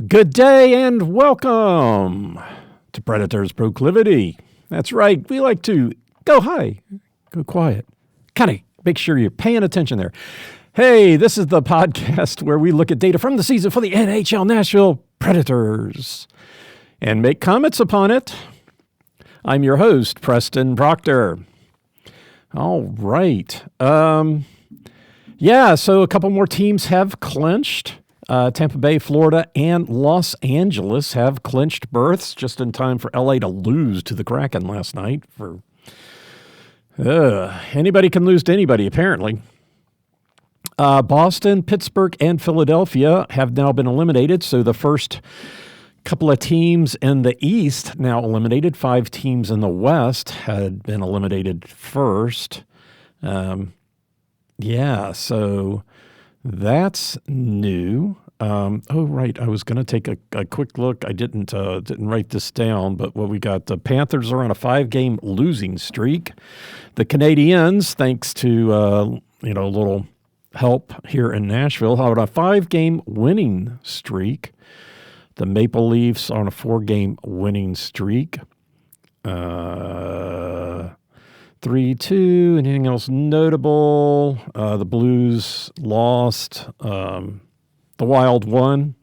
Good day and welcome to Predators Proclivity. That's right. We like to go high, go quiet, kind of make sure you're paying attention there. Hey, this is the podcast where we look at data from the season for the NHL Nashville Predators and make comments upon it. I'm your host, Preston Proctor. All right. So a couple more teams have clinched. Tampa Bay, Florida, and Los Angeles have clinched berths just in time for LA to lose to the Kraken last night. Anybody can lose to anybody, apparently. Boston, Pittsburgh, and Philadelphia have now been eliminated, so the first couple of teams in the East now eliminated. 5 teams in the West had been eliminated first. So that's new. Right. I was going to take a quick look. I didn't write this down, but what we got, the Panthers are on a 5-game losing streak. The Canadiens, thanks to, a little help here in Nashville, are on a 5-game winning streak. The Maple Leafs are on a 4-game winning streak. 3-2. Anything else notable? The Blues lost. The Wild won.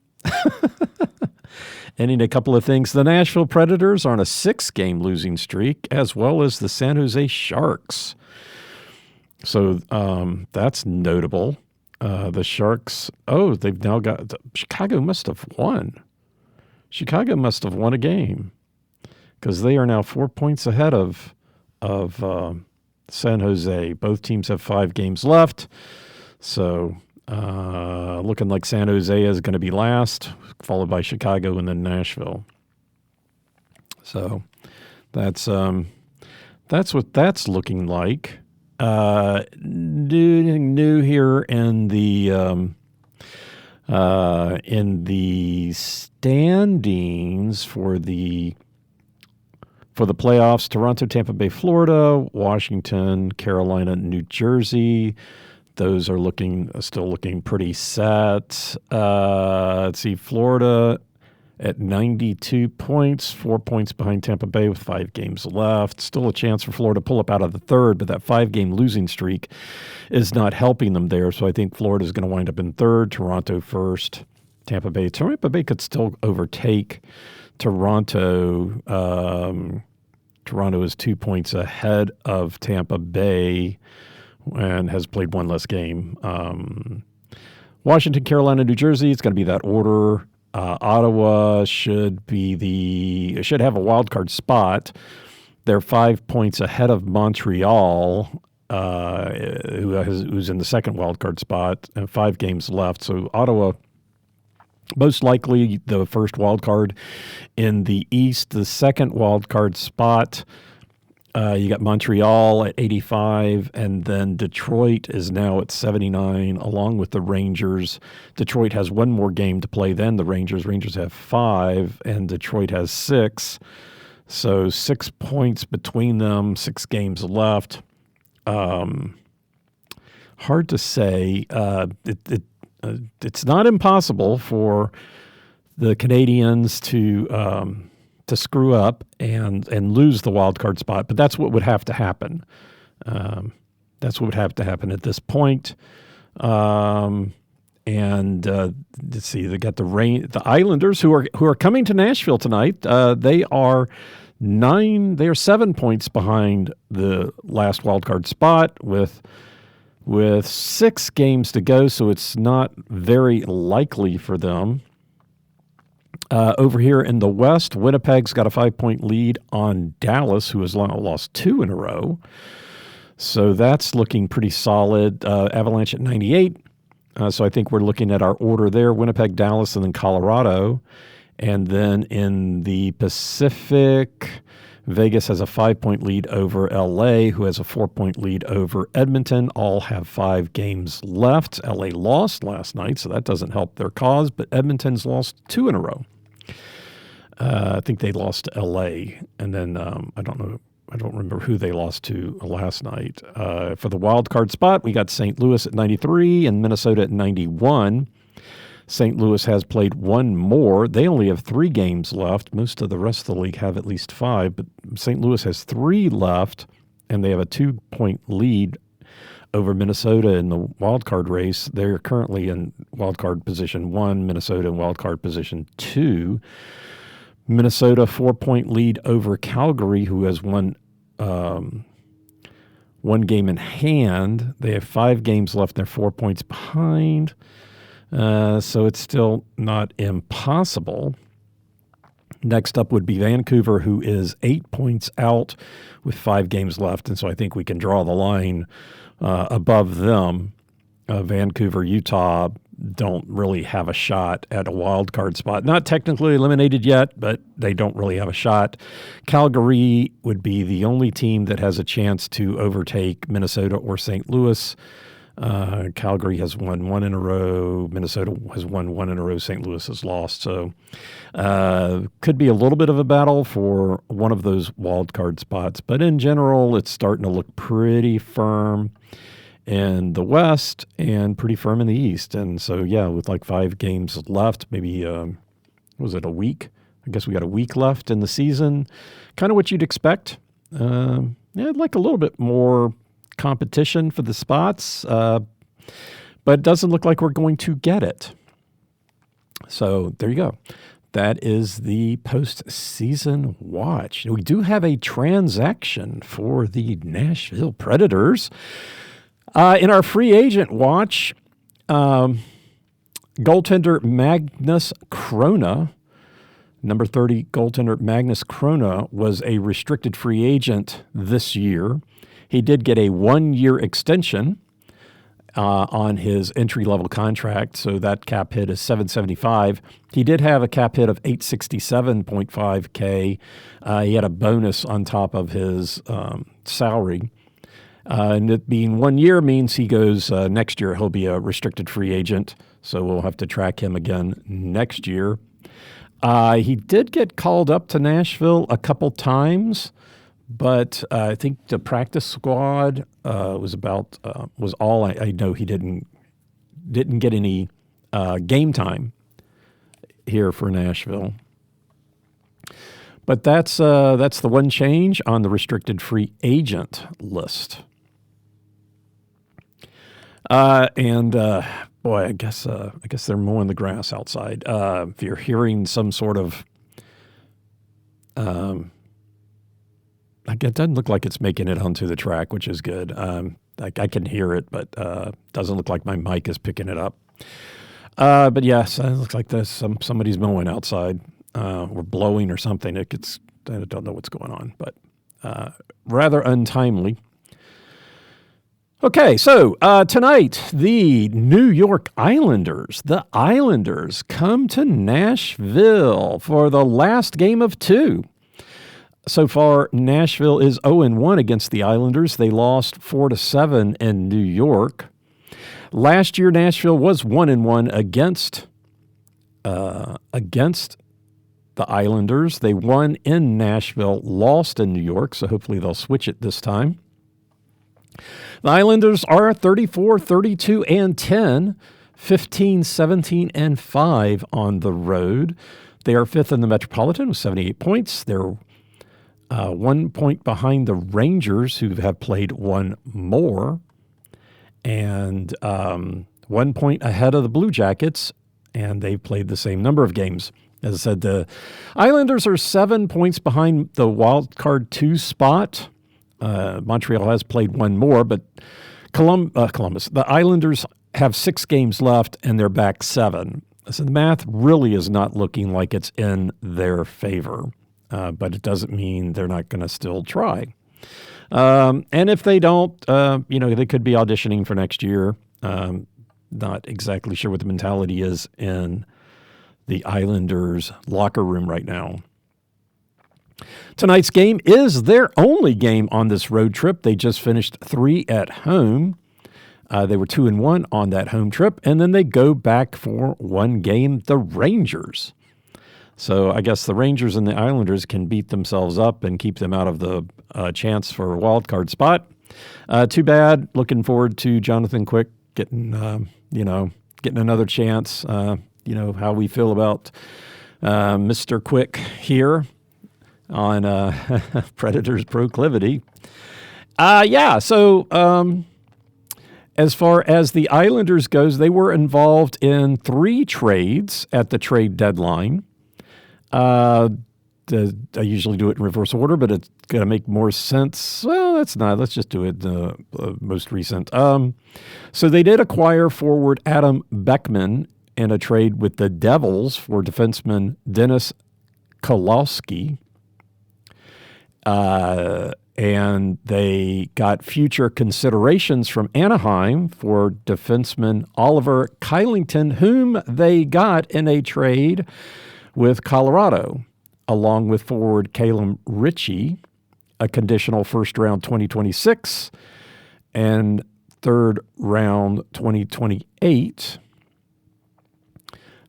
Ending a couple of things. The Nashville Predators are on a 6-game losing streak, as well as the San Jose Sharks. So that's notable. The Sharks, they've now got – Chicago must have won. Chicago must have won a game because they are now 4 points ahead of San Jose. Both teams have 5 games left. So looking like San Jose is going to be last, followed by Chicago and then Nashville. So that's what that's looking like. New here in the standings for the playoffs: Toronto, Tampa Bay, Florida, Washington, Carolina, New Jersey. Those are still looking pretty set. Let's see, Florida at 92 points, 4 points behind Tampa Bay with 5 games left. Still a chance for Florida to pull up out of the third, but that 5-game losing streak is not helping them there. So I think Florida is going to wind up in third, Toronto first, Tampa Bay. Tampa Bay could still overtake Toronto. Toronto is 2 points ahead of Tampa Bay and has played one less game. Washington, Carolina, New Jersey, it's going to be that order. Ottawa should have a wild card spot. They're 5 points ahead of Montreal, who's in the second wild card spot, and 5 games left. So Ottawa, most likely the first wild card in the East. The second wild card spot, you got Montreal at 85, and then Detroit is now at 79, along with the Rangers. Detroit has one more game to play than the Rangers. Rangers have 5, and Detroit has 6. So 6 points between them, 6 games left. Hard to say. It's not impossible for the Canadiens to screw up and lose the wild card spot, but that's what would have to happen. That's what would have to happen at this point. Let's see, they got the Islanders who are coming to Nashville tonight. They are 7 points behind the last wild card spot with 6 games to go, so it's not very likely for them. Over here in the West, Winnipeg's got a 5-point lead on Dallas, who has lost 2 in a row. So that's looking pretty solid. Avalanche at 98. So I think we're looking at our order there: Winnipeg, Dallas, and then Colorado. And then in the Pacific, Vegas has a 5-point lead over LA, who has a 4-point lead over Edmonton. All have 5 games left. LA lost last night, so that doesn't help their cause, but Edmonton's lost 2 in a row. I think they lost to LA, and then I don't remember who they lost to last night. For the wild card spot, we got St. Louis at 93 and Minnesota at 91. St. Louis has played one more. They only have 3 games left. Most of the rest of the league have at least 5, but St. Louis has 3 left, and they have a 2-point lead over Minnesota in the wild card race. They're currently in wild card position 1, Minnesota in wild card position 2. Minnesota 4-point lead over Calgary, who has one game in hand. They have 5 games left. They're 4 points behind. So it's still not impossible. Next up would be Vancouver, who is 8 points out with 5 games left. And so I think we can draw the line above them. Vancouver, Utah don't really have a shot at a wild card spot. Not technically eliminated yet, but they don't really have a shot. Calgary would be the only team that has a chance to overtake Minnesota or St. Louis. Calgary has won 1 in a row. Minnesota has won 1 in a row. St. Louis has lost. So could be a little bit of a battle for one of those wild card spots. But in general, it's starting to look pretty firm in the West and pretty firm in the East. And so, yeah, with like 5 games left, maybe, was it a week? I guess we got a week left in the season. Kind of what you'd expect. Yeah, I'd like a little bit more competition for the spots, but it doesn't look like we're going to get it. So there you go. That is the postseason watch. We do have a transaction for the Nashville Predators. In our free agent watch, goaltender Magnus Krona, number 30 goaltender Magnus Krona, was a restricted free agent this year. He did get a 1-year extension on his entry-level contract, so that cap hit is $775,000. He did have a cap hit of $867.5K. He had a bonus on top of his salary. And it being 1 year means he goes next year. He'll be a restricted free agent, so we'll have to track him again next year. He did get called up to Nashville a couple times, but I think the practice squad was all I know. He didn't get any game time here for Nashville. But that's the one change on the restricted free agent list. Boy, I guess they're mowing the grass outside. If you're hearing some sort of, it doesn't look like it's making it onto the track, which is good. I can hear it, but doesn't look like my mic is picking it up. But yes, it looks like there's somebody's mowing outside or blowing or something. I don't know what's going on, but rather untimely. Okay, so tonight, the New York Islanders, come to Nashville for the last game of 2. So far, Nashville is 0-1 against the Islanders. They lost 4-7 in New York. Last year, Nashville was 1-1 against the Islanders. They won in Nashville, lost in New York, so hopefully they'll switch it this time. The Islanders are 34-32-10, 15-17-5 on the road. They are 5th in the Metropolitan with 78 points. They're 1 point behind the Rangers, who have played one more, and 1 point ahead of the Blue Jackets, and they've played the same number of games. As I said, the Islanders are 7 points behind the wild card 2 spot. Montreal has played one more, but Columbus, the Islanders have 6 games left, and they're back 7. So the math really is not looking like it's in their favor, but it doesn't mean they're not going to still try. And if they don't, they could be auditioning for next year. Not exactly sure what the mentality is in the Islanders locker room right now. Tonight's game is their only game on this road trip. They just finished 3 at home. They were 2-1 on that home trip, and then they go back for one game, the Rangers. So I guess the Rangers and the Islanders can beat themselves up and keep them out of the chance for a wild card spot. Too bad. Looking forward to Jonathan Quick getting another chance. how we feel about Mr. Quick here on Predators proclivity. So as far as the Islanders goes, they were involved in 3 trades at the trade deadline. I usually do it in reverse order, but it's going to make more sense. Well, that's not. Let's just do it most recent. So they did acquire forward Adam Beckman in a trade with the Devils for defenseman Dennis Kolowski. And they got future considerations from Anaheim for defenseman Oliver Kylington, whom they got in a trade with Colorado, along with forward Caleb Ritchie, a conditional first-round 2026 and third-round 2028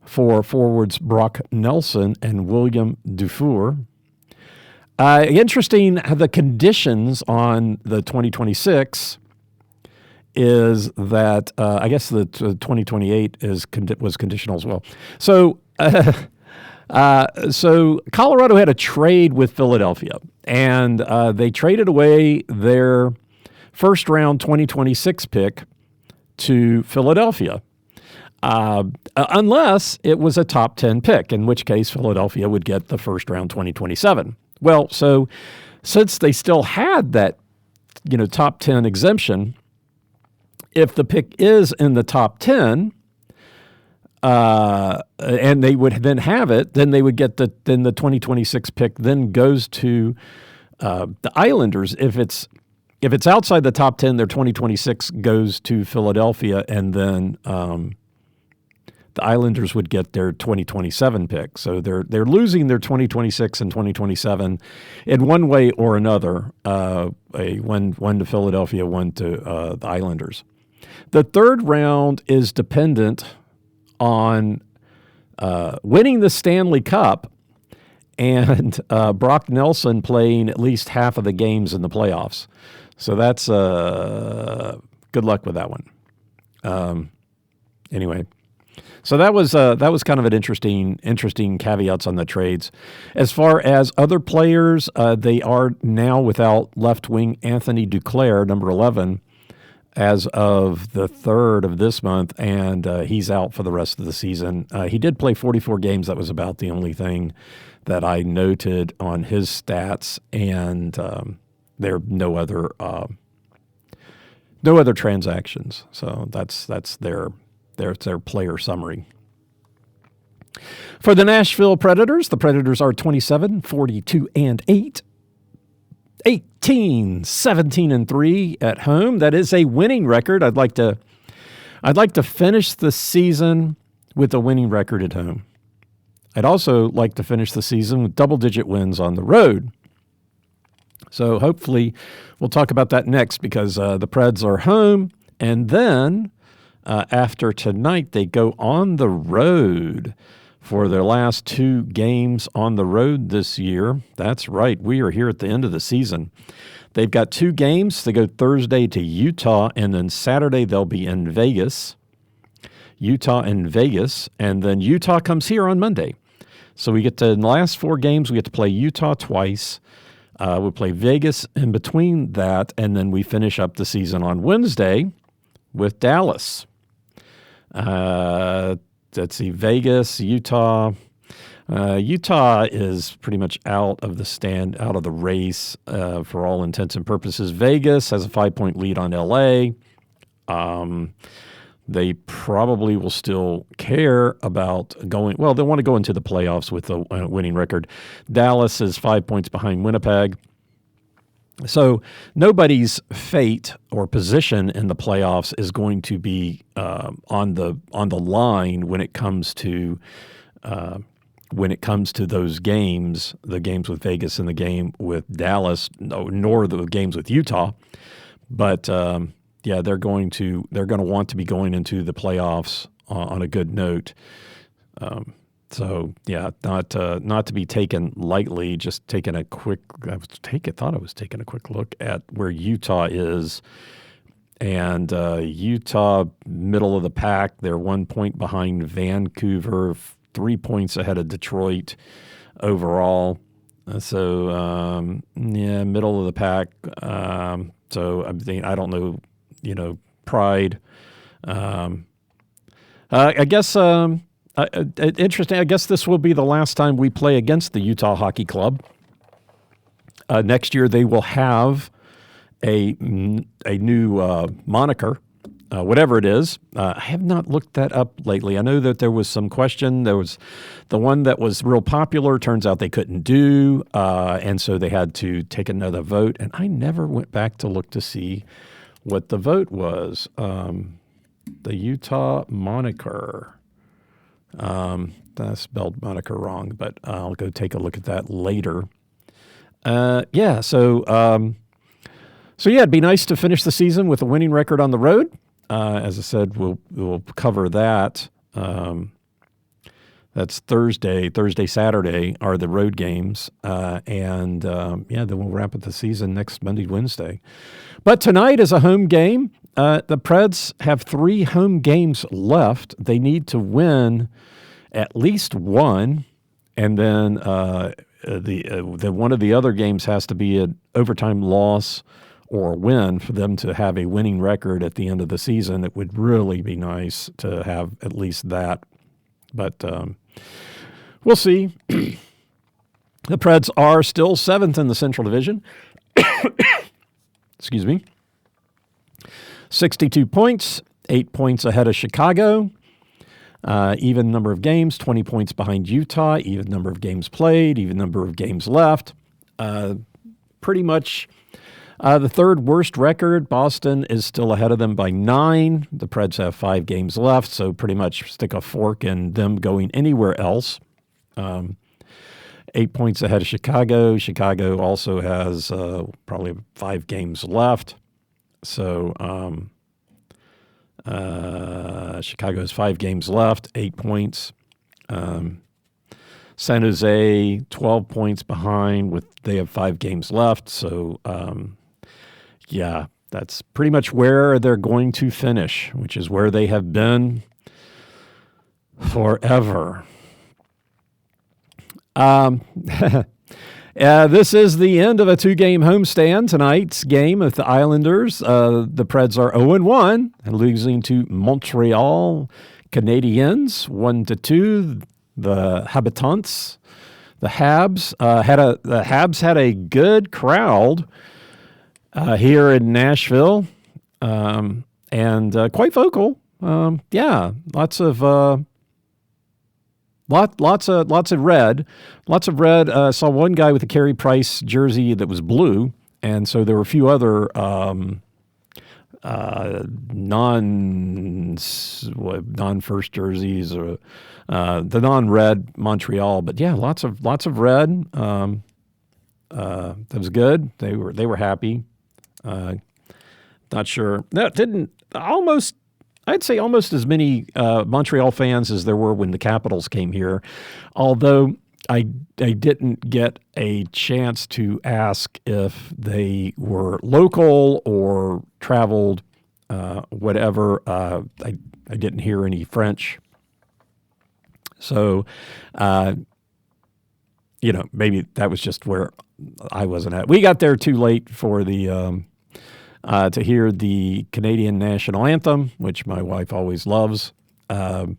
for forwards Brock Nelson and William Dufour. Interesting, the conditions on the 2026 is that I guess the 2028 was conditional as well. So Colorado had a trade with Philadelphia, and they traded away their first-round 2026 pick to Philadelphia, unless it was a top 10 pick, in which case Philadelphia would get the first-round 2027. Well, so since they still had that, top 10 exemption, if the pick is in the top 10, and they would then have it, then they would get the 2026 pick then goes to the Islanders. If it's outside the top 10, their 2026 goes to Philadelphia, and then the Islanders would get their 2027 pick. So they're losing their 2026 and 2027 in one way or another. One to Philadelphia, one to the Islanders. The third round is dependent on winning the Stanley Cup and Brock Nelson playing at least half of the games in the playoffs. So that's good luck with that one. Anyway. So that was kind of an interesting caveats on the trades. As far as other players, they are now without left wing Anthony Duclair, number 11, as of the 3rd of this month, and he's out for the rest of the season. He did play 44 games. That was about the only thing that I noted on his stats, and there are no other transactions. So that's their player summary. For the Nashville Predators, the Predators are 27, 42, and 8. 18, 17, and 3 at home. That is a winning record. I'd like to finish the season with a winning record at home. I'd also like to finish the season with double-digit wins on the road. So hopefully we'll talk about that next, because the Preds are home, and then after tonight, they go on the road for their last 2 games on the road this year. That's right. We are here at the end of the season. They've got 2 games. They go Thursday to Utah, and then Saturday they'll be in Vegas. Utah and Vegas, and then Utah comes here on Monday. So we get to, in the last 4 games, we get to play Utah twice. We'll play Vegas in between that, and then we finish up the season on Wednesday with Dallas. Let's see, Vegas, Utah. Utah is pretty much out of the race for all intents and purposes. Vegas has a 5-point lead on LA. They probably will still care about going. Well, they want to go into the playoffs with a winning record. Dallas is 5 points behind Winnipeg. So nobody's fate or position in the playoffs is going to be on the line when it comes to those games, the games with Vegas and the game with Dallas, nor the games with Utah. But they're going to want to be going into the playoffs on a good note. So yeah, not to be taken lightly. Just taking a quick. Thought I was taking a quick look at where Utah is And Utah, middle of the pack. They're 1 point behind Vancouver, 3 points ahead of Detroit overall. So, middle of the pack. So, I don't know, Pride. I guess interesting. I guess this will be the last time we play against the Utah Hockey Club. Next year, they will have a new moniker, whatever it is. I have not looked that up lately. I know that there was some question. There was the one that was real popular. Turns out they couldn't do, and so they had to take another vote. And I never went back to look to see what the vote was. The Utah moniker. I spelled moniker wrong, but I'll go take a look at that later. So it'd be nice to finish the season with a winning record on the road. As I said, we'll cover that. That's Thursday, Saturday are the road games, and then we'll wrap up the season next Monday, Wednesday. But tonight is a home game. The Preds have 3 home games left. They need to win at least one, and then the one of the other games has to be an overtime loss or a win for them to have a winning record at the end of the season. It would really be nice to have at least that, but we'll see. The Preds are still 7th in the Central Division. Excuse me. 62 points, 8 points ahead of Chicago. Even number of games, 20 points behind Utah. Even number of games played, even number of games left. Pretty much the third worst record. Boston is still ahead of them by 9. The Preds have 5 games left, so pretty much stick a fork in them going anywhere else. 8 points ahead of Chicago. Chicago also has probably 5 games left. So Chicago has 5 games left, 8 points. San Jose, 12 points behind. They have 5 games left. So, that's pretty much where they're going to finish, which is where they have been forever. This is the end of a 2-game homestand. Tonight's game with the Islanders. The Preds are 0-1 and losing to Montreal Canadiens 1-2. The Habitants, the Habs, had a good crowd here in Nashville, and quite vocal. Lots of red. I saw one guy with a Carey Price jersey that was blue, and so there were a few other non-first jerseys or the non-red Montreal. But yeah, lots of red. That was good. They were happy. Not sure. No, didn't almost. I'd say almost as many Montreal fans as there were when the Capitals came here, although I didn't get a chance to ask if they were local or traveled, whatever. I didn't hear any French. So, maybe that was just where I wasn't at. We got there too late for the to hear the Canadian national anthem, which my wife always loves. Going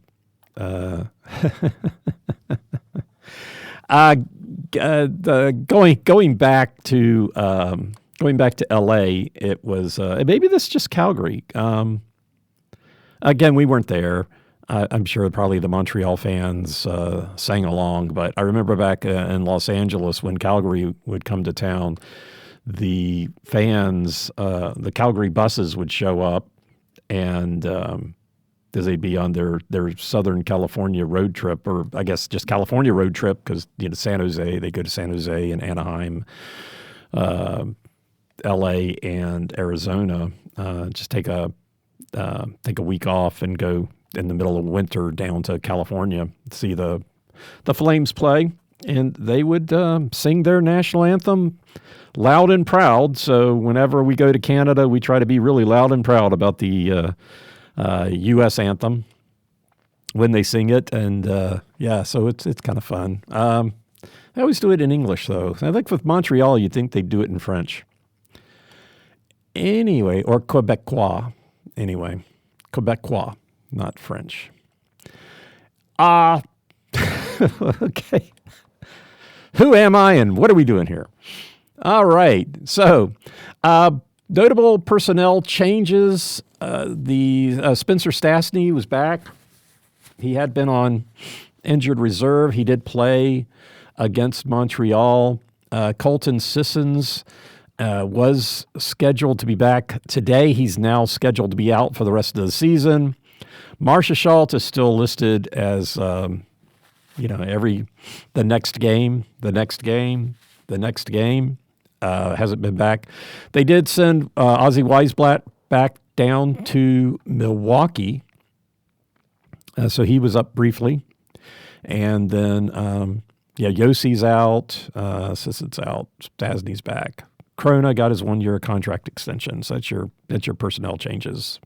back to LA, it was maybe this is just Calgary. Again, we weren't there. I'm sure probably the Montreal fans sang along, but I remember back in Los Angeles when Calgary would come to town, the fans, the Calgary buses would show up, and as they'd be on their Southern California road trip, or I guess just California road trip, because San Jose, they go to San Jose and Anaheim, L.A. and Arizona. Just take a week off and go in the middle of winter down to California to see the Flames play. and they would sing their national anthem loud and proud. So whenever we go to Canada, we try to be really loud and proud about the U.S. anthem when they sing it. And so it's kind of fun. I always do it in English, though. I think with Montreal, you'd think they'd do it in French. Anyway, or Quebecois. Anyway, Quebecois, not French. Okay. Who am I and what are we doing here? All right. So, notable personnel changes. Spencer Stastny was back. He had been on injured reserve. He did play against Montreal. Colton Sissons was scheduled to be back today. He's now scheduled to be out for the rest of the season. Marcia Schultz is still listed as, the next game, hasn't been back. They did send Ozzy Weisblatt back down to Milwaukee. So he was up briefly. And then, Yossi's out, Sisson's out, Stasny's back. Krona got his 1-year contract extension. So that's your personnel changes.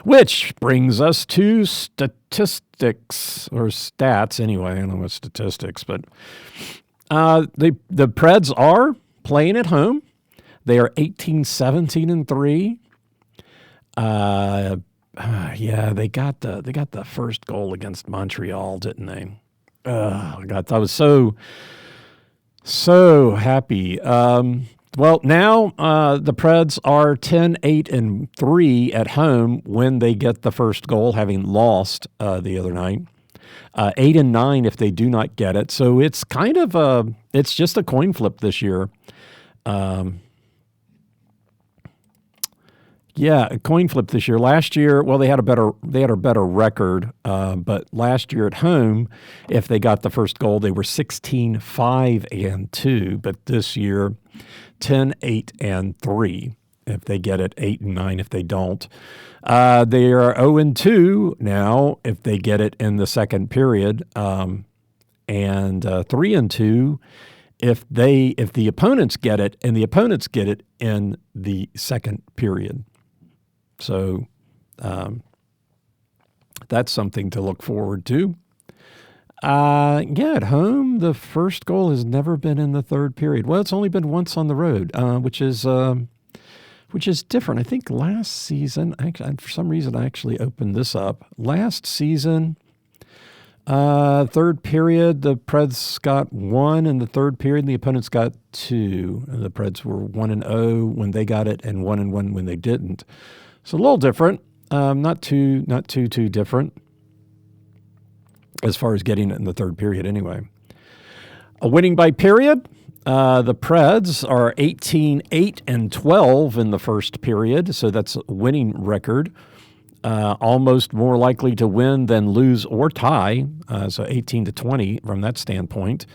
Which brings us to statistics, or stats anyway. I don't know what statistics, but the Preds are playing at home. They are 18-17-3. They got the first goal against Montreal, didn't they? Oh God, I was so happy. Well, now the Preds are 10-8-3 at home when they get the first goal, having lost the other night. 8-9 if they do not get it. So it's kind of it's just a coin flip this year. A coin flip this year. Last year, well, they had a better record, but last year at home, if they got the first goal, they were 16-5-2. But this year, 10-8-3 if they get it, 8-9 if they don't. They are 0-2 now if they get it in the second period, and 3-2 if the opponents get it, and the opponents get it in the second period. So that's something to look forward to. At home, the first goal has never been in the third period. Well, it's only been once on the road, which is different. I think last season, for some reason, I actually opened this up. Last season, third period, the Preds got 1 in the third period, and the opponents got 2. And the Preds were 1-0 when they got it, and 1-1 when they didn't. So a little different, not too different as far as getting it in the third period anyway. A winning by period, the Preds are 18-8-12 in the first period, so that's a winning record. Almost more likely to win than lose or tie, so 18-20 from that standpoint.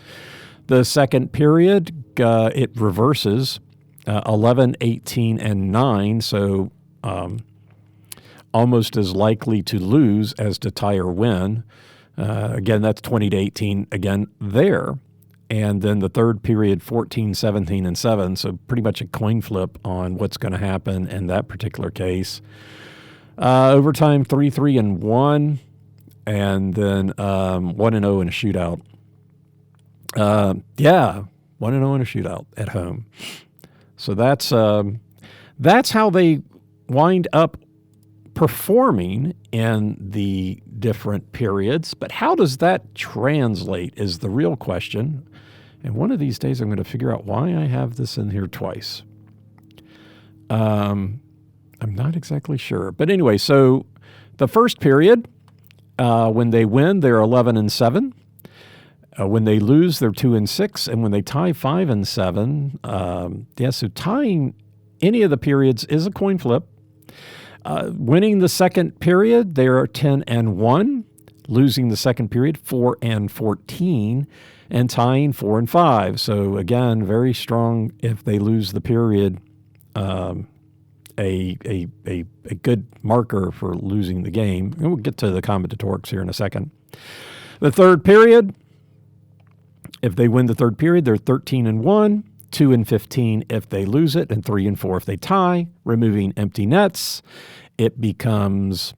The second period, it reverses, 11-18-9, so almost as likely to lose as to tie or win. Again, that's 20-18 again there. And then the third period, 14-17-7, so pretty much a coin flip on what's going to happen in that particular case. Overtime, 3-3-1, and then 1-0 in a shootout. 1-0 in a shootout at home. So that's how they wind up performing in the different periods. But how does that translate is the real question. And one of these days I'm going to figure out why I have this in here twice. I'm not exactly sure. But anyway, so the first period, when they win, they're 11-7. When they lose, they're 2-6. And when they tie, 5-7. So tying any of the periods is a coin flip. Winning the second period, they are 10-1. Losing the second period, 4-14. And tying 4-5. So again, very strong if they lose the period. A good marker for losing the game. And we'll get to the combinatorics here in a second. The third period, if they win the third period, they're 13-1, 2-15 if they lose it, and 3-4 if they tie, removing empty nets. It becomes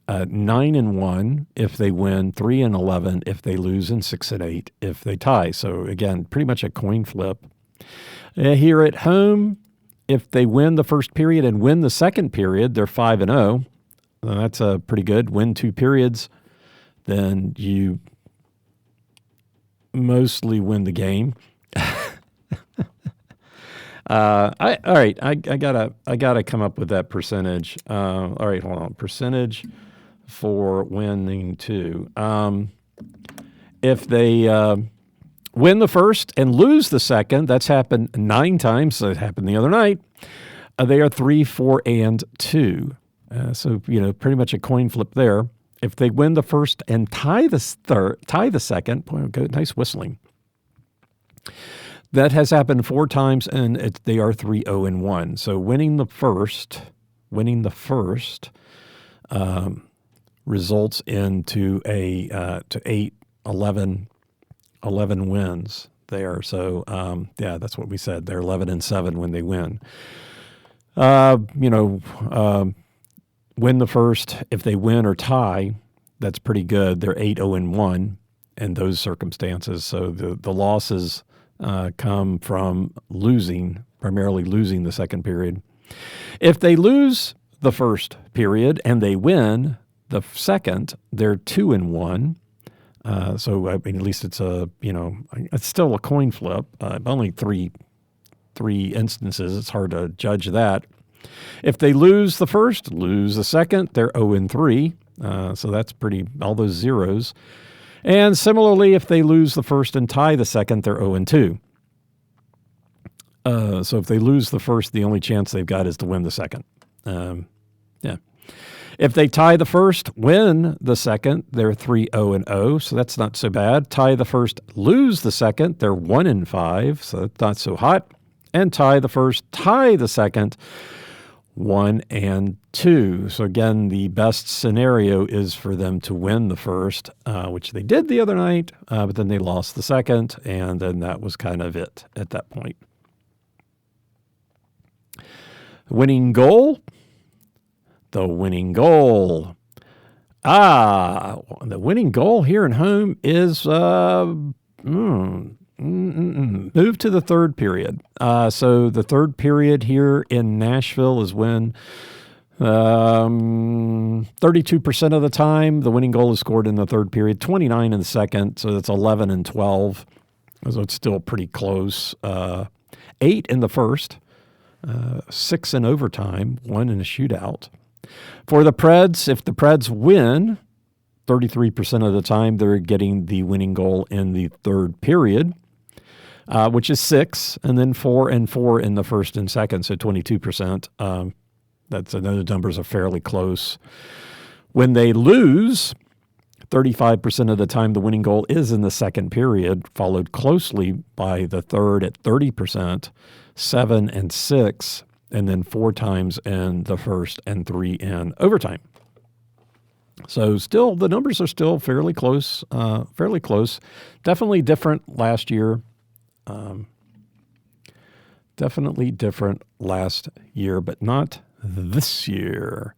9-1 if they win, 3-11 if they lose, and 6-8 if they tie. So again, pretty much a coin flip. Here at home, if they win the first period and win the second period, they're 5-0. That's pretty good. Win 2 periods, then you mostly win the game. All right, I gotta come up with that percentage. All right, hold on. Percentage for winning 2. If they win the first and lose the second, that's happened 9 times. It happened the other night. They are 3, 4, and 2. So pretty much a coin flip there. If they win the first and tie the second, boy, nice whistling. That has happened 4 times, and they are 3-0-1. So winning the first results into to 8, 11 wins there. So that's what we said. They're 11-7 when they win. Win the first. If they win or tie, that's pretty good. They're 8-0-1 in those circumstances. So the losses come from primarily losing the second period. If they lose the first period and they win the second, they're 2-1. So I mean, at least it's it's still a coin flip. Only three instances. It's hard to judge that. If they lose the first, lose the second, they're 0-3. So that's all those zeros. And similarly, if they lose the first and tie the second, they're 0-2. So if they lose the first, the only chance they've got is to win the second. If they tie the first, win the second, they're 3-0-0. So that's not so bad. Tie the first, lose the second, they're 1-5. So that's not so hot. And tie the first, tie the second, 1-2. So again, the best scenario is for them to win the first, which they did the other night, but then they lost the second, and then that was kind of it at that point. Winning goal. The winning goal. The winning goal here at home is move to the third period. So the third period here in Nashville is when 32% of the time the winning goal is scored in the third period, 29 in the second, so that's 11-12. So it's still pretty close. 8 in the first, 6 in overtime, 1 in a shootout. For the Preds, if the Preds win, 33% of the time they're getting the winning goal in the third period, which is 6, and then 4 and 4 in the first and second, so 22%. Those numbers are fairly close. When they lose, 35% of the time the winning goal is in the second period, followed closely by the third at 30%, 7 and 6, and then 4 times in the first and 3 in overtime. So still, the numbers are still fairly close. Definitely different last year. Definitely different last year, but not this year.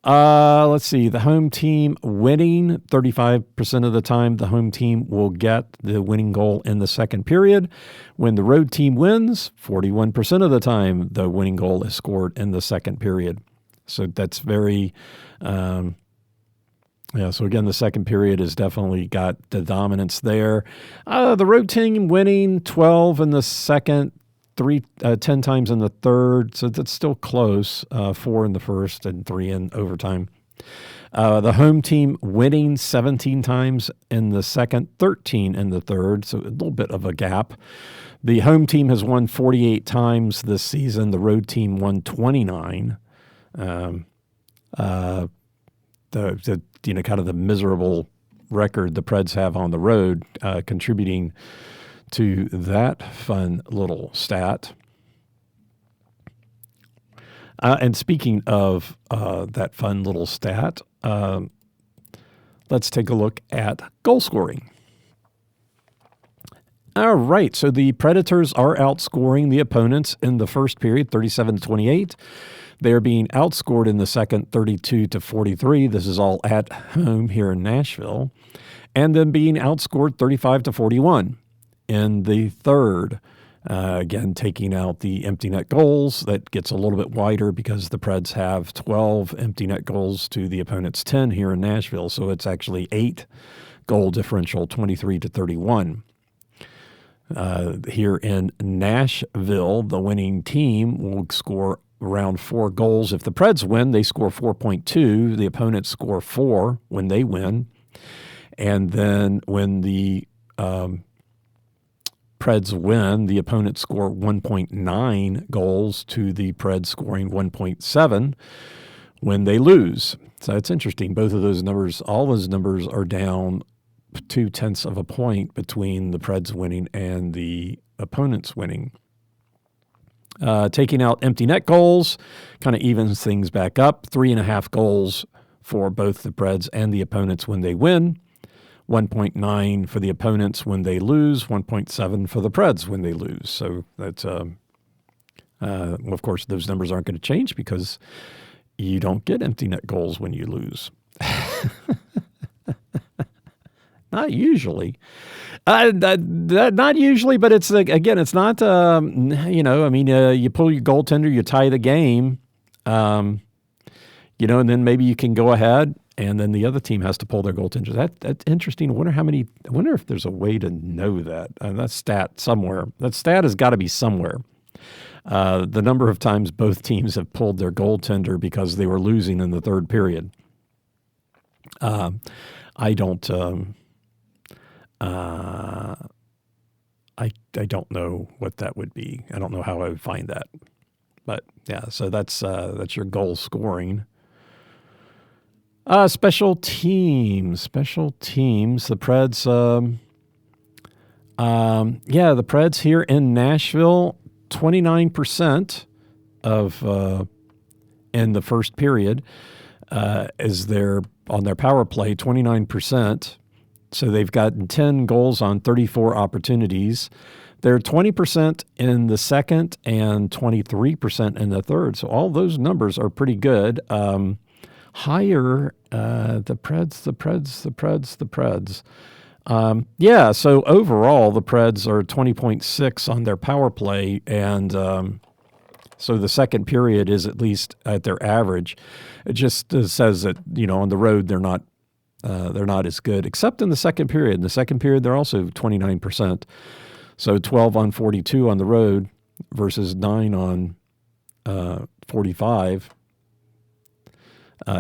Let's see. The home team winning 35% of the time. The home team will get the winning goal in the second period. When the road team wins, 41% of the time the winning goal is scored in the second period. So that's very, so again, the second period has definitely got the dominance there. The road team winning 12 in the second, 10 times in the third, so that's still close. 4 in the first and 3 in overtime. The home team winning 17 times in the second, 13 in the third, so a little bit of a gap. The home team has won 48 times this season. The road team won 29. The kind of the miserable record the Preds have on the road, contributing to that fun little stat. And speaking of that fun little stat, let's take a look at goal scoring. All right, so the Predators are outscoring the opponents in the first period, 37-28. They're being outscored in the second, 32-43. This is all at home here in Nashville. And then being outscored 35-41 in the third. Again, taking out the empty net goals, that gets a little bit wider because the Preds have 12 empty net goals to the opponent's 10 here in Nashville. So it's actually 8 goal differential, 23-31. Here in Nashville, the winning team will score around 4 goals. If the Preds win, they score 4.2. The opponents score 4 when they win. And then when the Preds win, the opponents score 1.9 goals to the Preds scoring 1.7 when they lose. So it's interesting. Both of those numbers, all those numbers are down 0.2 of a point between the Preds winning and the opponents winning. Taking out empty net goals kind of evens things back up. 3.5 goals for both the Preds and the opponents when they win. 1.9 for the opponents when they lose. 1.7 for the Preds when they lose. So that's, of course, those numbers aren't going to change because you don't get empty net goals when you lose. Not usually. Not usually, but it's, again, it's not, you pull your goaltender, you tie the game, and then maybe you can go ahead and then the other team has to pull their goaltenders. That's interesting. I wonder if there's a way to know that. That stat somewhere. That stat has got to be somewhere. The number of times both teams have pulled their goaltender because they were losing in the third period. I don't know what that would be. I don't know how I would find that. But yeah, so that's your goal scoring. Special teams. The Preds. The Preds here in Nashville, 29% of in the first period is on their power play, 29%. So they've gotten 10 goals on 34 opportunities. They're 20% in the second and 23% in the third. So all those numbers are pretty good. Higher, the Preds. So overall, the Preds are 20.6 on their power play, and so the second period is at least at their average. It just says that, on the road they're not as good, except in the second period. In the second period, they're also 29%. So 12 on 42 on the road versus 9 on 45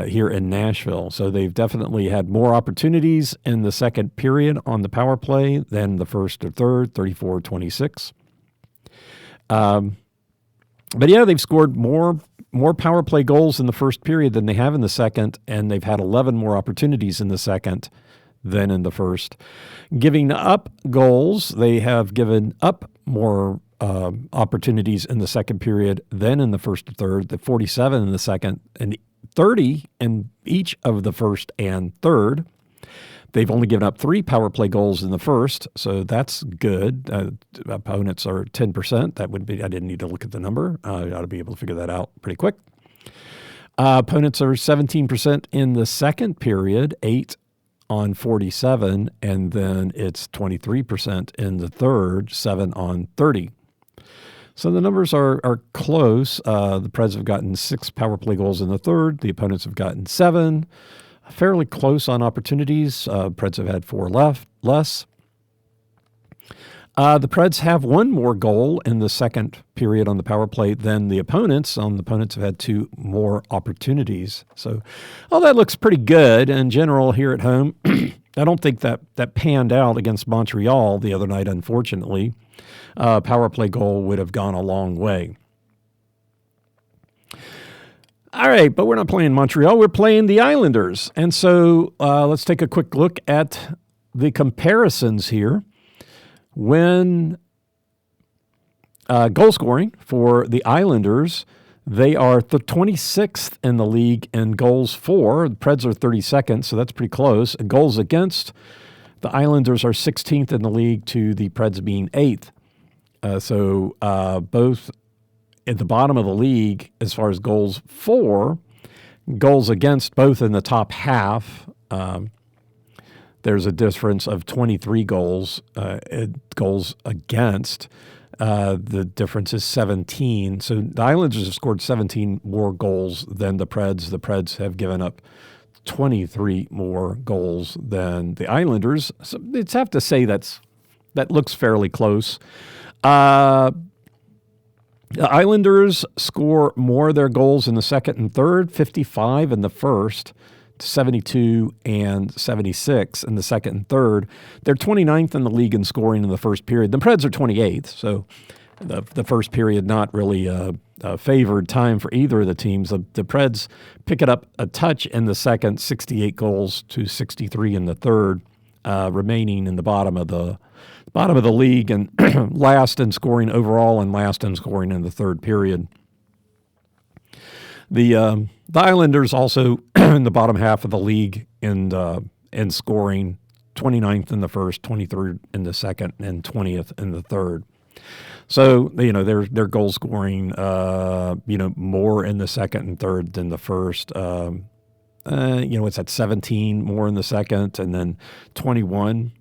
here in Nashville. So they've definitely had more opportunities in the second period on the power play than the first or third, 34-26. But yeah, they've scored more power play goals in the first period than they have in the second, and they've had 11 more opportunities in the second than in the first. Giving up goals, they have given up more opportunities in the second period than in the first or third, the 47 in the second, and 30 in each of the first and third. They've only given up 3 power play goals in the first, so that's good. Opponents are 10%. That would be. I didn't need to look at the number. I ought to be able to figure that out pretty quick. Opponents are 17% in the second period, 8 on 47, and then it's 23% in the third, 7 on 30. So the numbers are close. The Preds have gotten 6 power play goals in the third. The opponents have gotten 7. Fairly close on opportunities. Preds have had 4 less. The Preds have 1 more goal in the second period on the power play than the opponents. The opponents have had 2 more opportunities. So all that looks pretty good in general here at home. I don't think that panned out against Montreal the other night, unfortunately. Power play goal would have gone a long way. All right, but we're not playing Montreal. We're playing the Islanders. And so let's take a quick look at the comparisons here. When goal scoring for the Islanders, They are the 26th in the league in goals for. The Preds are 32nd, so that's pretty close. And goals against, the Islanders are 16th in the league to the Preds being 8th. So both at the bottom of the league as far as goals for, goals against both in the top half. There's a difference of 23 goals, goals against. The difference is 17. So the Islanders have scored 17 more goals than the Preds. The Preds have given up 23 more goals than the Islanders. So it's have to say that looks fairly close. The Islanders score more of their goals in the second and third, 55 in the first, 72 and 76 in the second and third. They're 29th in the league in scoring in the first period. The Preds are 28th, so the first period not really a favored time for either of the teams. The Preds pick it up a touch in the second, 68 goals to 63 in the third, remaining in the bottom of the league and last in scoring overall and last in scoring in the third period. The Islanders also in the bottom half of the league in scoring, 29th in the first, 23rd in the second, and 20th in the third. So their goal scoring more in the second and third than the first. It's at 17 more in the second, and then 21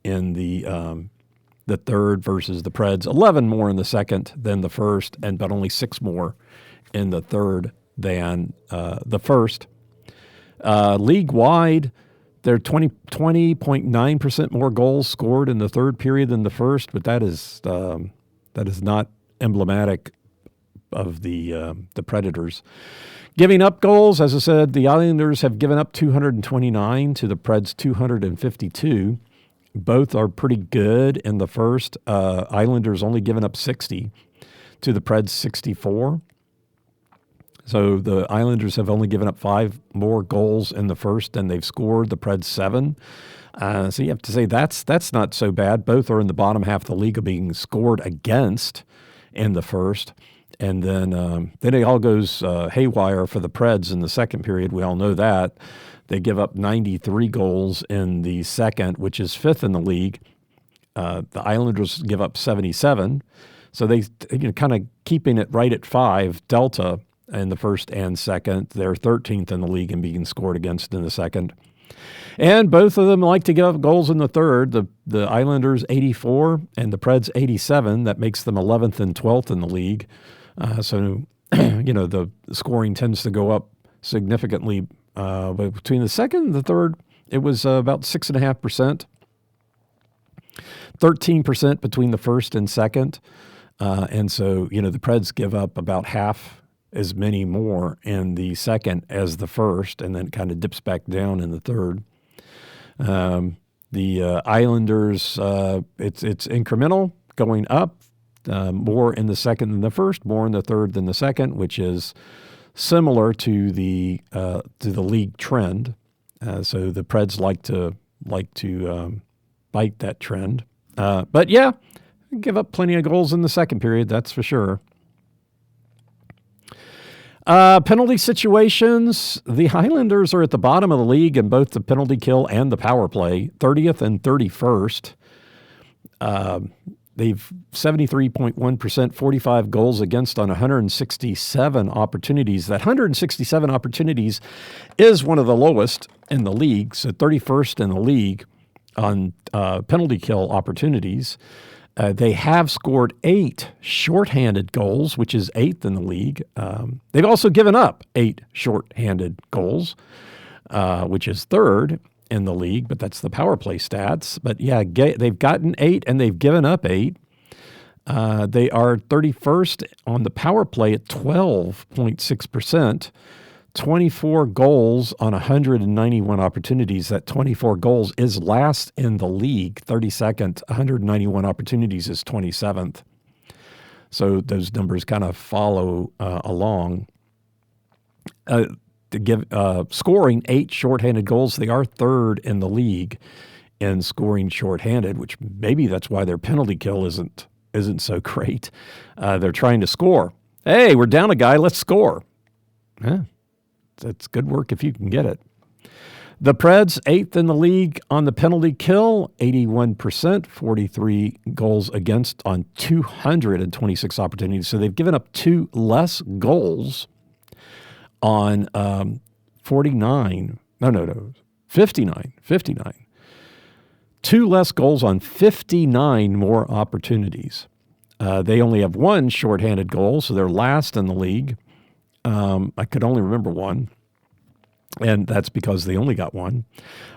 in the third versus the Preds. 11 more in the second than the first, but only 6 more in the third than the first. League-wide, there are 20.9% more goals scored in the third period than the first, but that is not emblematic of the Predators. Giving up goals, as I said, the Islanders have given up 229 to the Preds 252. Both are pretty good in the first. Islanders only given up 60 to the Preds 64. So the Islanders have only given up 5 more goals in the first than they've scored. The Preds 7. So you have to say that's not so bad. Both are in the bottom half of the league of being scored against in the first. And then it all goes haywire for the Preds in the second period. We all know that. They give up 93 goals in the second, which is 5th in the league. The Islanders give up 77. So they kind of keeping it right at 5 delta in the first and second. They're 13th in the league in being scored against in the second. And both of them like to give up goals in the third. The Islanders 84 and the Preds 87. That makes them 11th and 12th in the league. So the scoring tends to go up significantly. But between the second and the third, it was about 6.5%. 13% between the first and second. And so, the Preds give up about half as many more in the second as the first, and then kind of dips back down in the third. The Islanders, it's incremental, going up, more in the second than the first, more in the third than the second, which is similar to the league trend. So the Preds like to bite that trend. But yeah, give up plenty of goals in the second period, that's for sure. Penalty situations. The Highlanders are at the bottom of the league in both the penalty kill and the power play, 30th and 31st. They've 73.1%, 45 goals against on 167 opportunities. That 167 opportunities is one of the lowest in the league, so 31st in the league on penalty kill opportunities. They have scored 8 shorthanded goals, which is 8th in the league. They've also given up 8 shorthanded goals, which is 3rd in the league, but that's the power play stats. But yeah, they've gotten 8 and they've given up 8. They are 31st on the power play at 12.6%. 24 goals on 191 opportunities. That 24 goals is last in the league, 32nd. 191 opportunities is 27th. So those numbers kind of follow along. Scoring 8 shorthanded goals, they are 3rd in the league in scoring shorthanded, which maybe that's why their penalty kill isn't so great. They're trying to score. Hey, we're down a guy. Let's score. Yeah, that's good work if you can get it. The Preds, 8th in the league on the penalty kill, 81%, 43 goals against on 226 opportunities. So they've given up 2 less goals on 59. No, 59. 2 less goals on 59 more opportunities. They only have 1 shorthanded goal, so they're last in the league. I could only remember 1. And that's because they only got 1.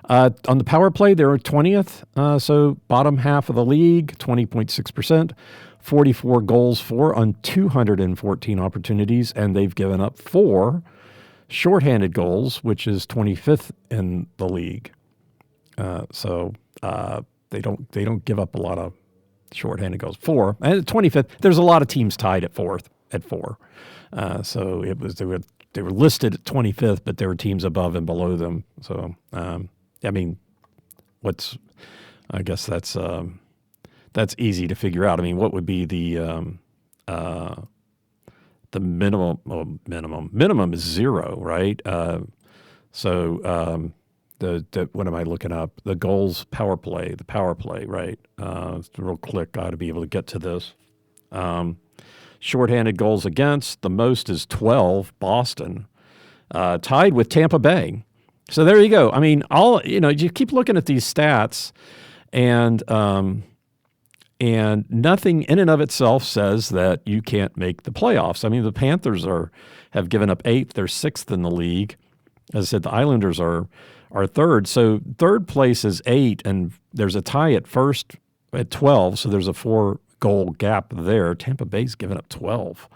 On the power play, they're 20th, so bottom half of the league, 20.6%, 44 goals for on 214 opportunities, and they've given up 4 shorthanded goals, which is 25th in the league. So they don't give up a lot of shorthanded goals. 4 and 25th. There's a lot of teams tied at 4. So it was they were listed at 25th, but there were teams above and below them. So, I mean, I guess that's easy to figure out. I mean, what would be the minimum? Well, minimum is 0, right? So what am I looking up? The goals power play, right? Real quick, I ought to be able to get to this. Shorthanded goals against, the most is 12, Boston, tied with Tampa Bay. So there you go. I mean, you keep looking at these stats, and nothing in and of itself says that you can't make the playoffs. I mean, the Panthers have given up 8. They're 6th in the league. As I said, the Islanders are 3rd. So third place is 8, and there's a tie at first at 12. So there's a 4-goal gap there. Tampa Bay's given up 12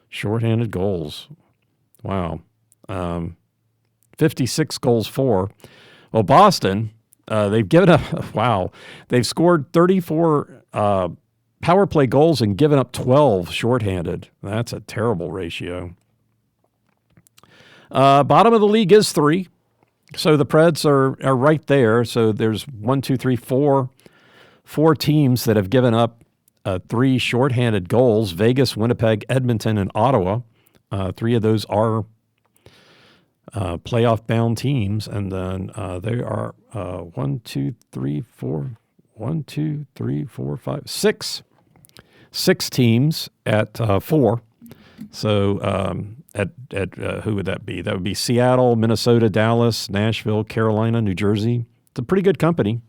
shorthanded goals. Wow. 56 goals for. Well, Boston, they've given up, wow. They've scored 34 power play goals and given up 12 shorthanded. That's a terrible ratio. Bottom of the league is 3. So the Preds are right there. So there's 4 teams that have given up 3 shorthanded goals: Vegas, Winnipeg, Edmonton, and Ottawa. 3 of those are playoff-bound teams, and then they are 6 teams at 4. So at who would that be? That would be Seattle, Minnesota, Dallas, Nashville, Carolina, New Jersey. It's a pretty good company.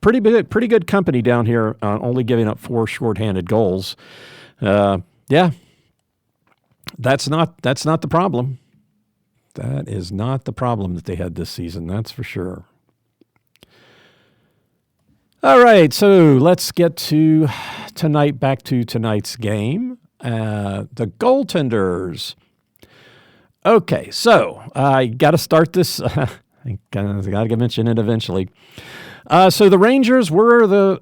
Pretty good company down here, only giving up 4 shorthanded goals. Yeah, that's not the problem. That is not the problem that they had this season. That's for sure. All right, so let's get to tonight. Back to tonight's game. The goaltenders. Okay, so I got to start this. I got to mention it eventually. So the Rangers were the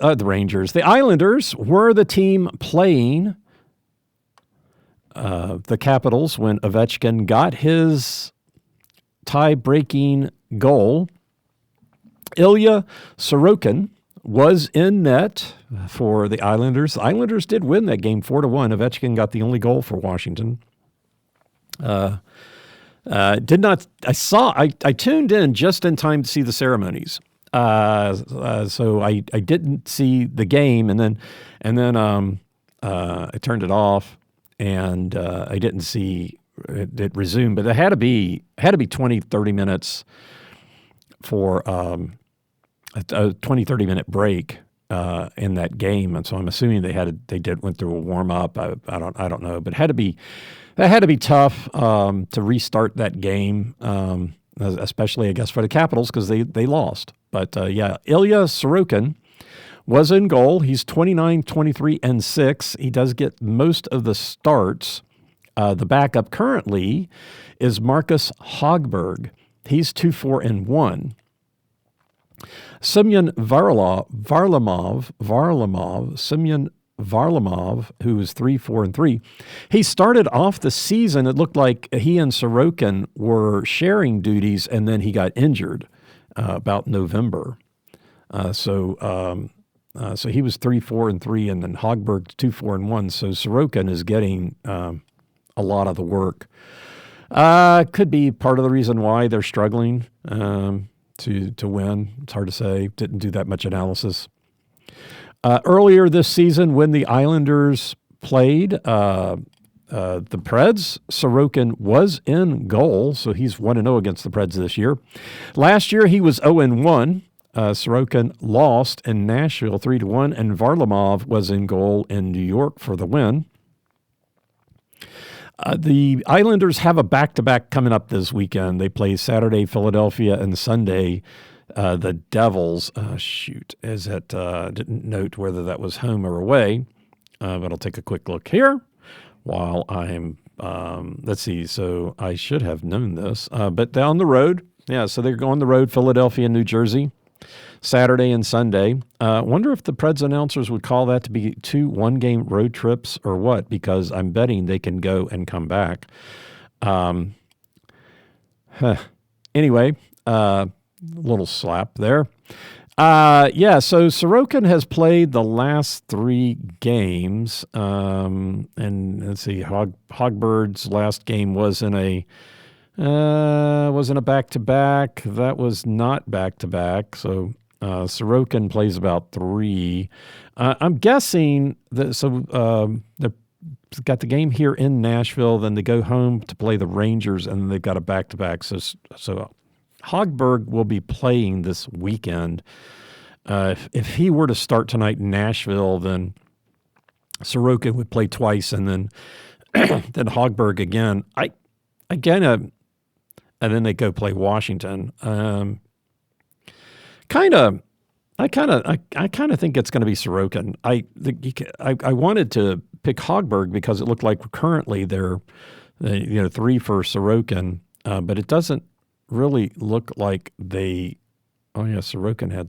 Islanders were the team playing the Capitals when Ovechkin got his tie-breaking goal. Ilya Sorokin was in net for the Islanders. The Islanders did win that game 4-1. Ovechkin got the only goal for Washington. I tuned in just in time to see the ceremonies. So I didn't see the game, and then I turned it off, and I didn't see it resumed. But it had to be 20, 30 minutes for a 20, 30 minute break in that game, and so I'm assuming they went through a warm up. I don't know, but that had to be tough to restart that game, especially I guess for the Capitals because they lost. But yeah, Ilya Sorokin was in goal. He's 29, 23, and 6. He does get most of the starts. The backup currently is Marcus Hogberg. He's 2, 4, and 1. Semyon Varlamov, who is 3, 4, and 3. He started off the season. It looked like he and Sorokin were sharing duties, and then he got injured about November. So So he was 3-4-3, and then Hogberg 2-4-1. So Sorokin is getting a lot of the work. Could be part of the reason why they're struggling to win. It's hard to say. Didn't do that much analysis. Earlier this season, when the Islanders played the Preds, Sorokin was in goal, so he's 1-0 against the Preds this year. Last year, he was 0-1. Sorokin lost in Nashville 3-1, and Varlamov was in goal in New York for the win. The Islanders have a back-to-back coming up this weekend. They play Saturday, Philadelphia, and Sunday, the Devils. Didn't note whether that was home or away, but I'll take a quick look here while I'm, let's see, so I should have known this, but down the road, so they're going the road, Philadelphia, New Jersey, Saturday and Sunday. Wonder if the Preds announcers would call that to be 2 one-game road trips or what, because I'm betting they can go and come back. Anyway, little slap there. So Sorokin has played the last 3 games, and let's see, Hogberg's last game was in a back-to-back. That was not back-to-back, so Sorokin plays about 3. I'm guessing that they've got the game here in Nashville, then they go home to play the Rangers, and then they've got a back-to-back. So Hogberg will be playing this weekend. If he were to start tonight in Nashville, then Sorokin would play twice, and then then Hogberg again. And then they go play Washington. I kind of think it's going to be Sorokin. I wanted to pick Hogberg because it looked like currently they're 3 for Sorokin, but it doesn't really look like they. Oh yeah, Sorokin had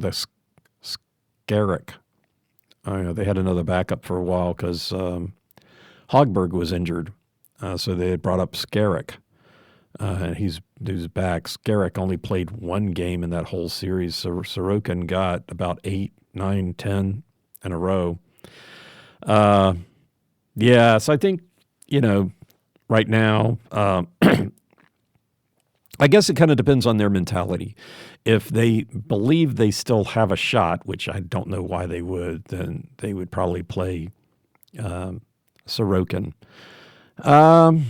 that's Skarek. Oh yeah, they had another backup for a while because Hogberg was injured, so they had brought up Skarek. And he's back. Skarek only played 1 game in that whole series, so Sorokin got about 8, 9, 10 in a row. So I think, right now, I guess it kind of depends on their mentality. If they believe they still have a shot, which I don't know why they would, then they would probably play Sorokin. I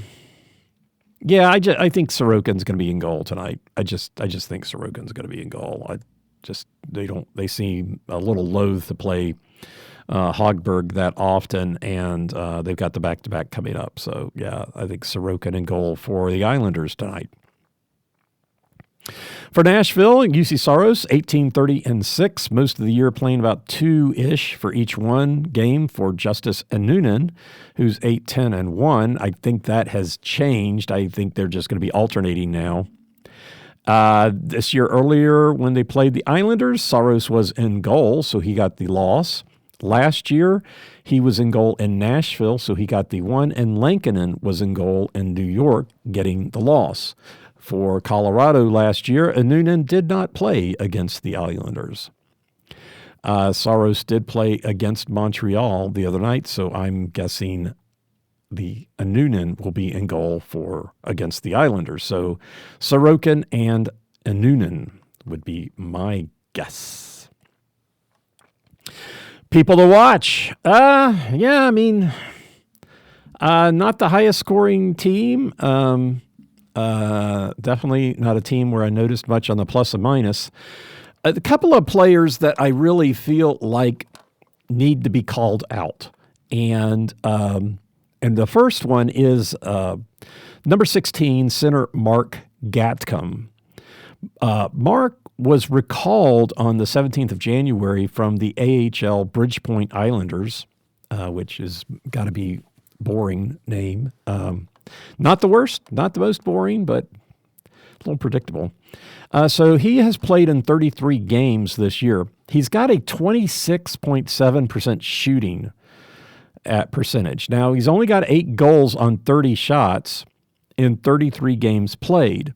think Sorokin's going to be in goal tonight. I just think Sorokin's going to be in goal. They seem a little loath to play Hogberg that often, and they've got the back-to-back coming up. So, I think Sorokin in goal for the Islanders tonight. For Nashville, UC Saros, 18-30-6. Most of the year playing about 2-ish for each one game for Justice Annunen, who's 8-10-1. I think that has changed. I think they're just going to be alternating now. This year earlier, when they played the Islanders, Saros was in goal, so he got the loss. Last year, he was in goal in Nashville, so he got the 1, and Lankinen was in goal in New York, getting the loss. For Colorado last year, Annunen did not play against the Islanders. Saros did play against Montreal the other night, so I'm guessing the Annunen will be in goal against the Islanders. So Sorokin and Annunen would be my guess. People to watch. Not the highest scoring team. Definitely not a team where I noticed much on the plus and minus. A couple of players that I really feel like need to be called out. And the first one is number 16, center Mark Gatcomb. Mark was recalled on the 17th of January from the AHL Bridgepoint Islanders, which has got to be boring name. Not the worst, not the most boring, but a little predictable. So he has played in 33 games this year. He's got a 26.7% shooting percentage. Now, he's only got 8 goals on 30 shots in 33 games played.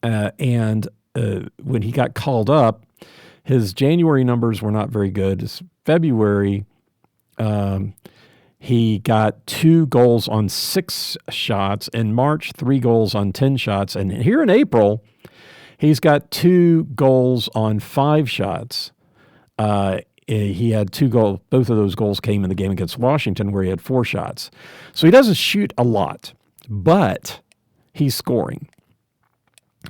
And when he got called up, His January numbers were not very good. His February, he got 2 goals on 6 shots. In March, 3 goals on 10 shots. And here in April, he's got 2 goals on 5 shots. He had 2 goals. Both of those goals came in the game against Washington, where he had 4 shots. So he doesn't shoot a lot, but he's scoring.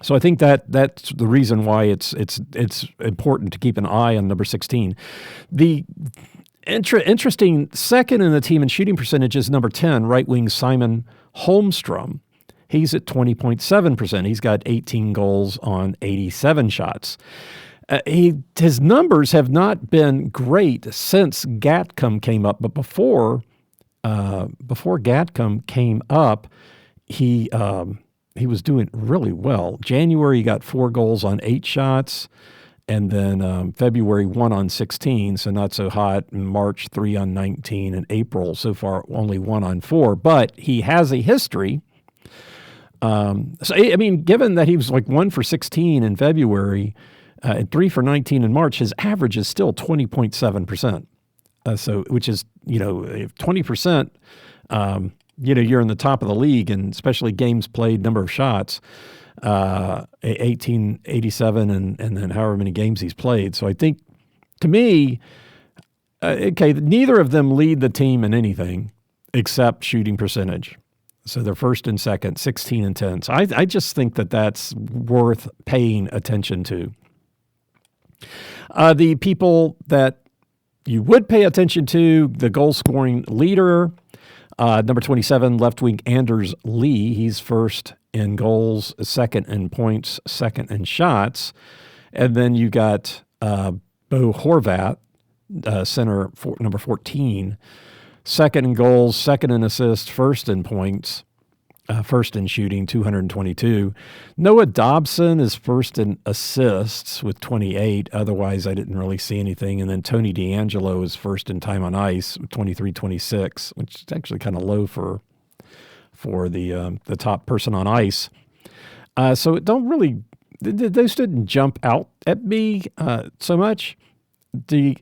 So I think that's the reason why it's important to keep an eye on number 16. The interesting second in the team in shooting percentage is number 10, right wing Simon Holmstrom. He's at 20.7%. He's got 18 goals on 87 shots. His numbers have not been great since Gatcomb came up, but before Gatcomb came up, he was doing really well. January, he got 4 goals on 8 shots, and then February, 1 on 16, so not so hot. March, 3 on 19, and April, so far, only 1 on 4. But he has a history. So, I mean, given that he was like 1 for 16 in February and 3 for 19 in March, his average is still 20.7%. So, which is, 20%, you're in the top of the league, and especially games played, number of shots, 1887, and then however many games he's played. So I think, to me, neither of them lead the team in anything except shooting percentage. So they're first and second, 16 and 10. So I just think that's worth paying attention to. The people that you would pay attention to, the goal-scoring leader, number 27, left wing Anders Lee. He's first in goals, second in points, second in shots. And then you got Bo Horvat, center, number 14, second in goals, second in assists, first in points, first in shooting, 222. Noah Dobson is first in assists with 28. Otherwise, I didn't really see anything. And then Tony DeAngelo is first in time on ice with 23-26, which is actually kind of low for the top person on ice. So it don't really, those didn't jump out at me so much. The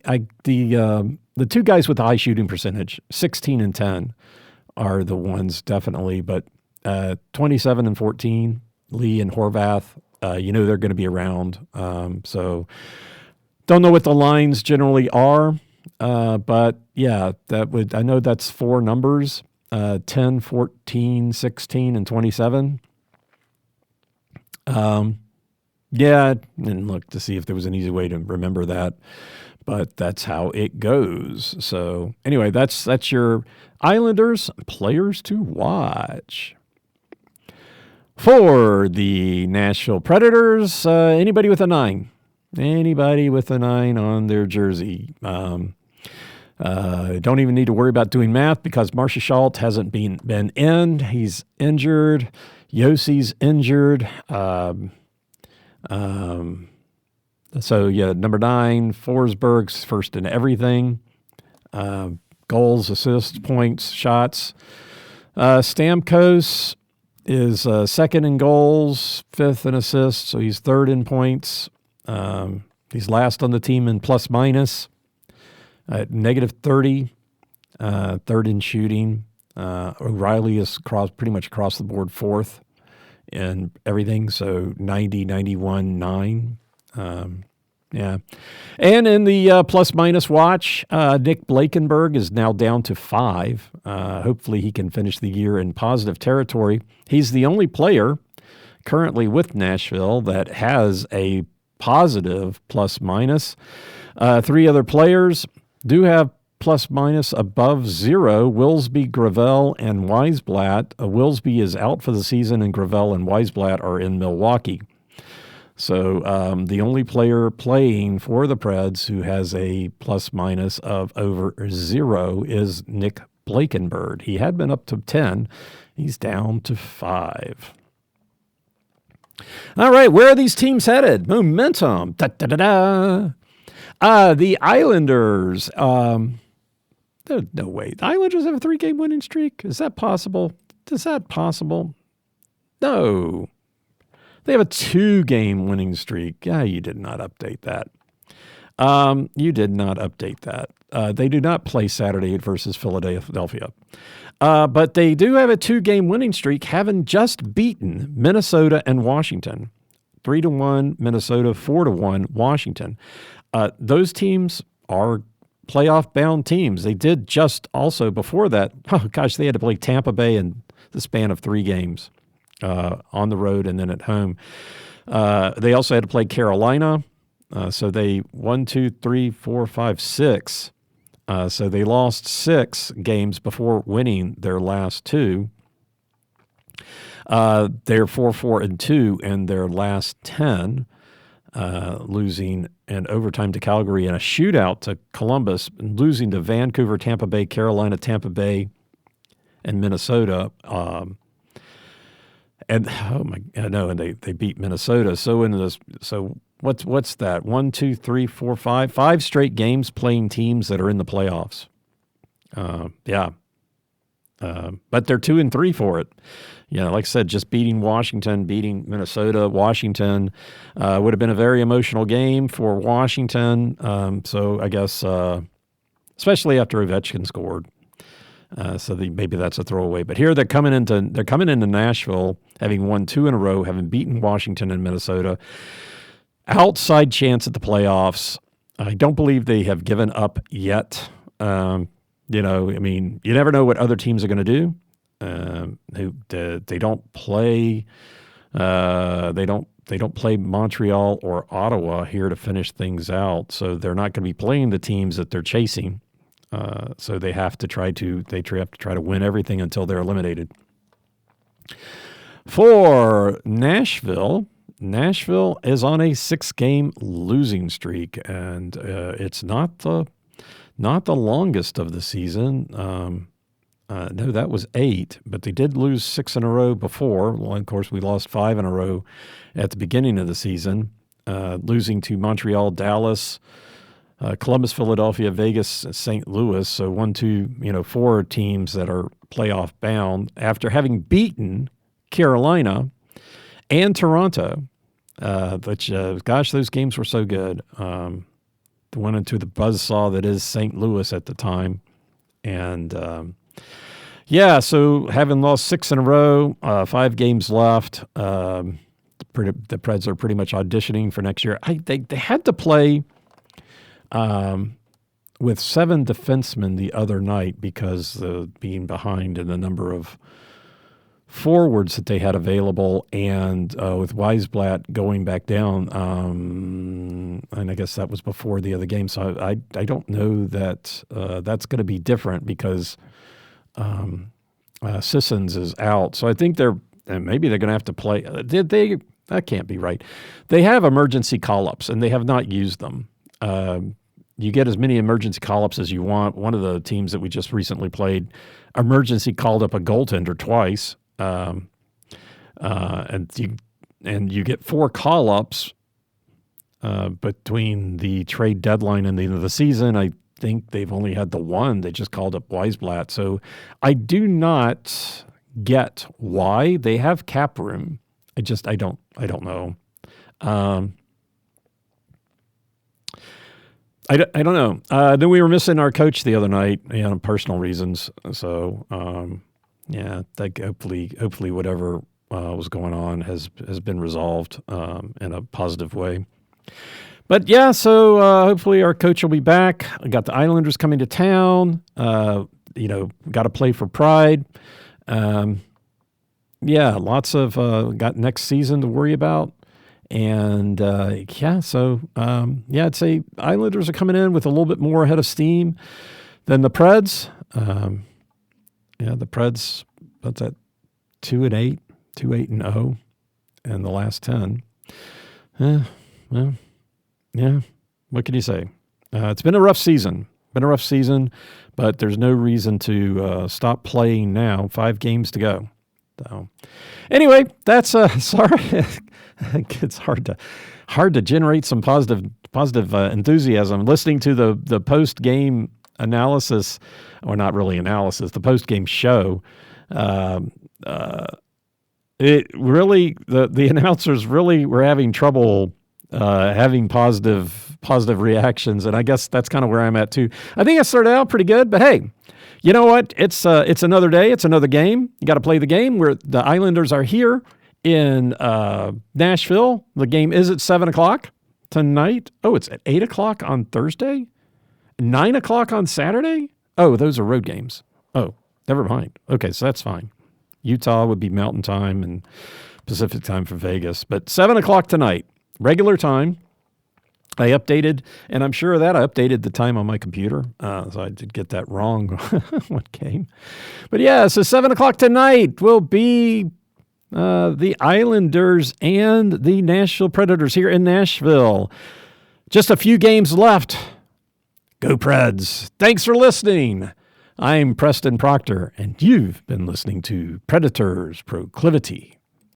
2 guys with the high shooting percentage, 16 and 10, are the ones definitely, but 27 and 14, Lee and Horvath, they're going to be around. So don't know what the lines generally are, but yeah, I know that's 4 numbers, 10, 14, 16, and 27. Yeah, and look to see if there was an easy way to remember that, but that's how it goes. So anyway, that's your Islanders players to watch. For the Nashville Predators, anybody with a 9. Anybody with a 9 on their jersey. Don't even need to worry about doing math because Marcia Schultz hasn't been in. He's injured. Yossi's injured. So, yeah, number 9, Forsberg's first in everything. Goals, assists, points, shots. Stamkos is second in goals, 5th in assists, so he's 3rd in points. He's last on the team in plus minus, -30, 3rd in shooting. O'Reilly is pretty much across the board 4th in everything, so 90, 91, 9. Yeah. And in the plus-minus watch, Nick Blankenburg is now down to 5. Hopefully he can finish the year in positive territory. He's the only player currently with Nashville that has a positive plus-minus. 3 other players do have plus-minus above 0, Wilsby, Gravel, and Weisblatt. Wilsby is out for the season, and Gravel and Weisblatt are in Milwaukee. So the only player playing for the Preds who has a plus-minus of over 0 is Nick Blankenburg. He had been up to 10. He's down to 5. All right, where are these teams headed? Momentum. Da-da-da-da. The Islanders. No way. The Islanders have a 3-game winning streak? Is that possible? Is that possible? No. They have a 2-game winning streak. Yeah, you did not update that. You did not update that. They do not play Saturday versus Philadelphia. But they do have a 2-game winning streak, having just beaten Minnesota and Washington. 3-1 Minnesota, 4-1 Washington. Those teams are playoff-bound teams. They did just also before that, they had to play Tampa Bay in the span of 3 games on the road and then at home. They also had to play Carolina. So they 1, 2, 3, 4, 5, 6. So they lost 6 games before winning their last 2. They're 4-4-2 in their last 10, losing in overtime to Calgary and a shootout to Columbus, and losing to Vancouver, Tampa Bay, Carolina, Tampa Bay, and Minnesota. And they beat Minnesota. So what's that? 1, 2, 3, 4, 5. 5 straight games playing teams that are in the playoffs. But they're 2-3 for it. Like I said, just beating Washington, beating Minnesota. Washington would have been a very emotional game for Washington. So I guess, especially after Ovechkin scored. Maybe that's a throwaway. But here they're coming into Nashville, having won 2 in a row, having beaten Washington and Minnesota. Outside chance at the playoffs. I don't believe they have given up yet. You never know what other teams are going to do. They don't play. They don't play Montreal or Ottawa here to finish things out. So they're not going to be playing the teams that they're chasing. So they have to try to win everything until they're eliminated. For Nashville is on a 6-game losing streak, and it's not the longest of the season. No, that was 8, but they did lose 6 in a row before. Well, of course, we lost 5 in a row at the beginning of the season, losing to Montreal, Dallas, Columbus, Philadelphia, Vegas, St. Louis. So 1, 2, 4 teams that are playoff bound after having beaten Carolina and Toronto, which, those games were so good. Went into the buzzsaw that is St. Louis at the time. And, so having lost 6 in a row, 5 games left, the Preds are pretty much auditioning for next year. They had to play with 7 defensemen the other night because being behind in the number of forwards that they had available, and with Weisblatt going back down, and I guess that was before the other game. So I don't know that that's going to be different because Sissons is out. So I think maybe they're going to have to play. That can't be right. They have emergency call-ups, and they have not used them. You get as many emergency call-ups as you want. One of the teams that we just recently played emergency called up a goaltender twice. And you get 4 call-ups between the trade deadline and the end of the season. I think they've only had the one. They just called up Weisblatt. So I do not get why they have cap room. I don't know. I don't know. Then we were missing our coach the other night, personal reasons. So, hopefully whatever was going on has been resolved in a positive way. But so hopefully our coach will be back. I got the Islanders coming to town. Got to play for pride. Lots of got next season to worry about. And I'd say Islanders are coming in with a little bit more head of steam than the Preds. The Preds, that's at 2-8, 2-8-0, and the last 10. What can you say? It's been a rough season. But there's no reason to stop playing now. 5 games to go. So, anyway, that's sorry. It's hard to generate some positive enthusiasm. Listening to the post game analysis, or not really analysis, the post game show. It really the announcers really were having trouble having positive reactions, and I guess that's kind of where I'm at too. I think I started out pretty good, but hey, you know what? It's another day. It's another game. You got to play the game. Where the Islanders are here in Nashville. The game is at 7:00 tonight. Oh, it's at 8:00 on Thursday, 9:00 on Saturday. Oh, those are road games. Oh, never mind. Okay, so that's fine. Utah would be Mountain Time and Pacific Time for Vegas, but 7:00 tonight, regular time. I updated, and I'm sure of that I updated the time on my computer, so I did get that wrong one game. But yeah, so 7:00 tonight will be the Islanders and the Nashville Predators here in Nashville. Just a few games left. Go Preds. Thanks for listening. I'm Preston Proctor, and you've been listening to Predators Proclivity.